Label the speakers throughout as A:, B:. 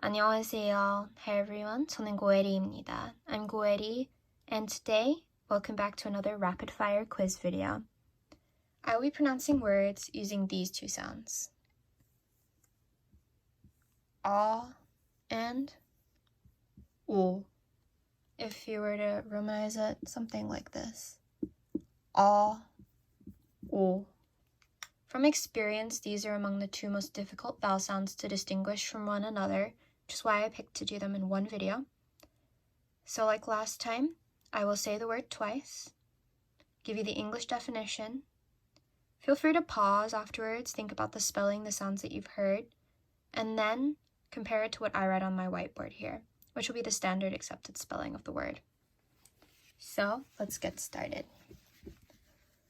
A: 안녕하세요. Hi everyone. 저는 고에리입니다. I'm 고에리, and today, welcome back to another rapid fire quiz video. I will be pronouncing words using these two sounds. And O. If you were to romanize it, something like this. O. From experience, these are among the two most difficult vowel sounds to distinguish from one another, which is why I picked to do them in one video. So like last time, I will say the word twice, give you the English definition. Feel free to pause afterwards, think about the spelling, the sounds that you've heard, and then compare it to what I write on my whiteboard here, which will be the standard accepted spelling of the word. So let's get started.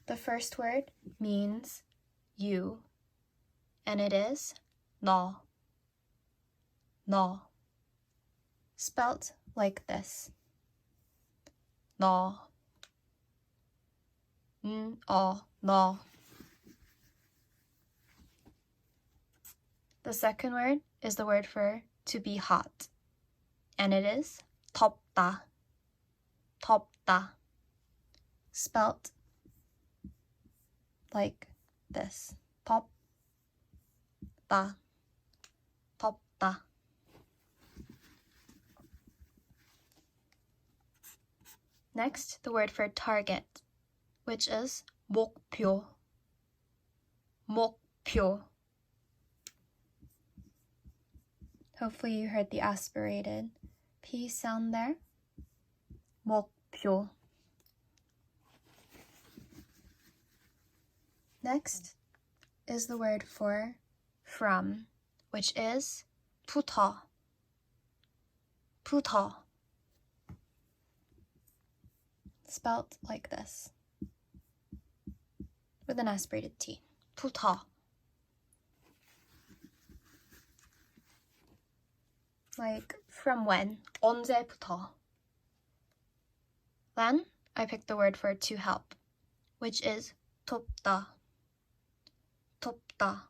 A: The first word means you, and it is 너. 너. Spelt like this. 너. 너. The second word is the word for to be hot, and it is 덥다. 덥다. Spelt like this. 덥다. 덥다. Next, the word for target, which is 목표. 목표. Hopefully you heard the aspirated P sound there. 목표. Next is the word for from, which is 부터. 부터. Spelt like this, with an aspirated T. 부터. Like from when? 언제부터? Then I picked the word for to help, which is 돕다. 돕다.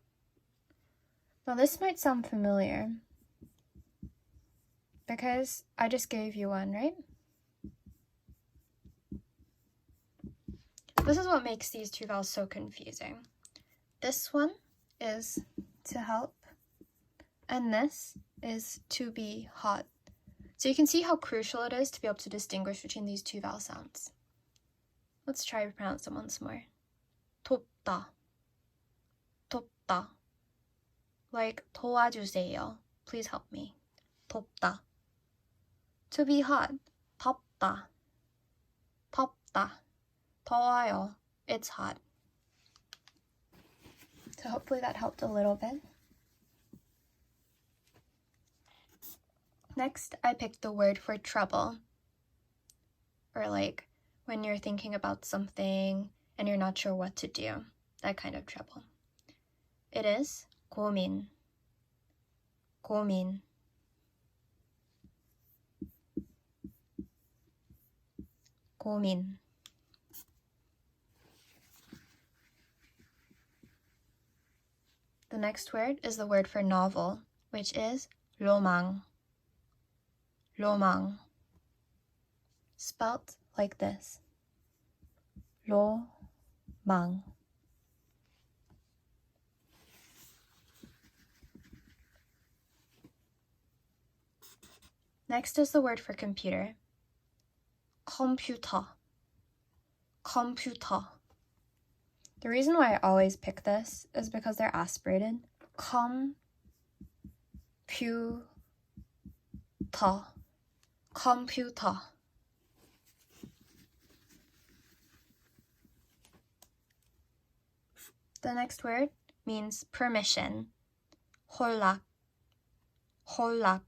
A: Now this might sound familiar because I just gave you one, right? This is what makes these two vowels so confusing. This one is to help, and this is to be hot. So you can see how crucial it is to be able to distinguish between these two vowel sounds. Let's try to pronounce them once more. 돕다. 돕다. Like 도와주세요. Please help me. 돕다. To be hot. 덥다. 덥다. 더워요. It's hot. So hopefully that helped a little bit. Next, I picked the word for trouble. Or like when you're thinking about something and you're not sure what to do. That kind of trouble. It is 고민. 고민. 고민. The next word is the word for novel, which is 로망. 로망. Spelt like this. 로망. Next is the word for computer. 컴퓨터. 컴퓨터. The reason why I always pick this is because they're aspirated. 컴퓨터. 컴퓨터. The next word means permission. 홀락. 홀락.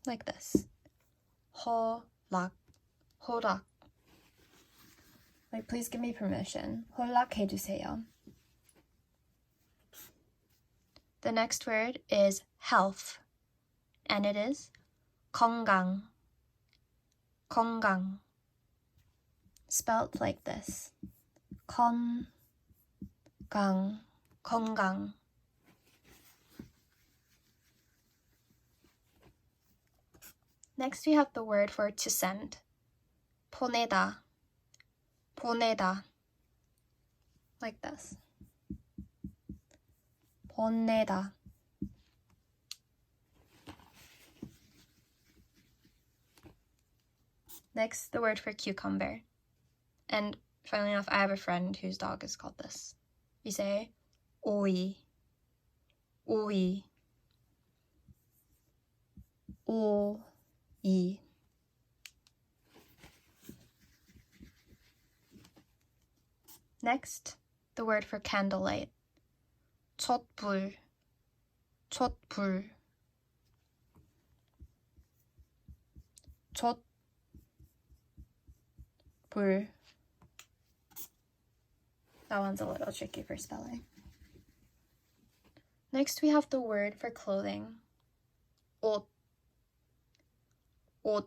A: Like this. 홀락. 홀락. Like, please give me permission. 허락해주세요. The next word is health, and it is 건강. 건강. Spelt like this. 건강. 건강. Next we have the word for to send. 보내다. 보내다. Like this. 보내다. Next, the word for cucumber. And funnily enough, I have a friend whose dog is called this. We say 오이. 오이. 오이. Next, the word for candlelight. 촛불. 촛불. 촛불. That one's a little tricky for spelling. Next, we have the word for clothing. 옷. 옷.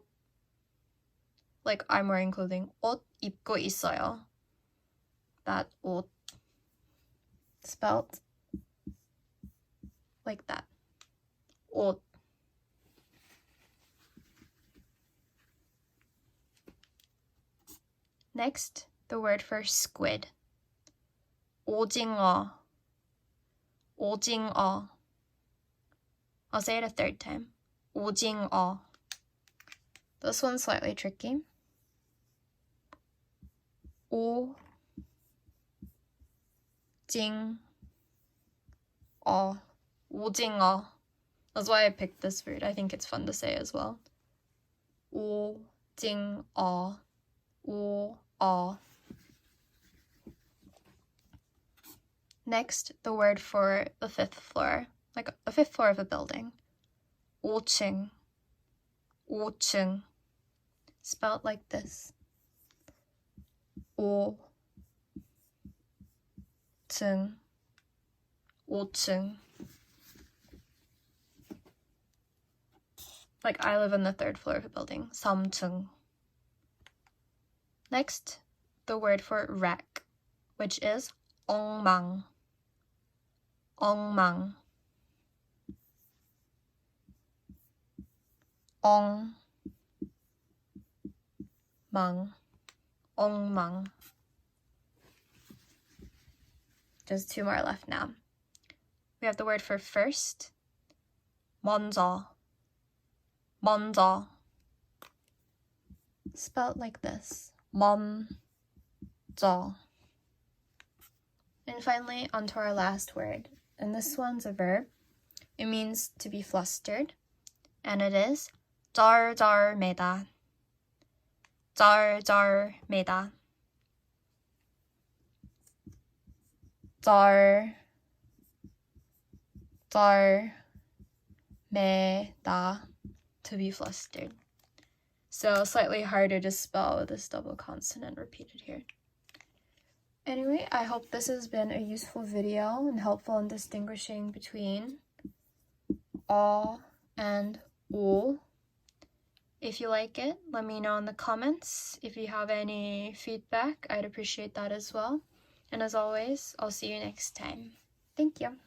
A: Like I'm wearing clothing. 옷 입고 있어요. That 옷. Spelt like that. 옷. Next, the word for squid. 오징어. 오징어. I'll say it a third time. 오징어. This one's slightly tricky. 오징어. 오징어. That's why I picked this word. I think it's fun to say as well. 오징어. 오어. Next, the word for the fifth floor, like the fifth floor of a building. 5층. 5층. Spelled like this. 5층. 5층. Like I live on the third floor of a building. 3층. Next, the word for wreck, which is 엉망. 엉망. 엉망. 엉망. Just 2 more left now. We have the word for first. 먼저. 먼저. Spelled like this. 먼저. And finally, onto our last word. And this one's a verb. It means to be flustered. And it is 쩔쩔매다. 쩔쩔매다. 쩔쩔매다. To be flustered. So slightly harder to spell with this double consonant repeated here. Anyway, I hope this has been a useful video and helpful in distinguishing between and 오. If you like it, let me know in the comments. If you have any feedback, I'd appreciate that as well. And as always, I'll see you next time. Thank you.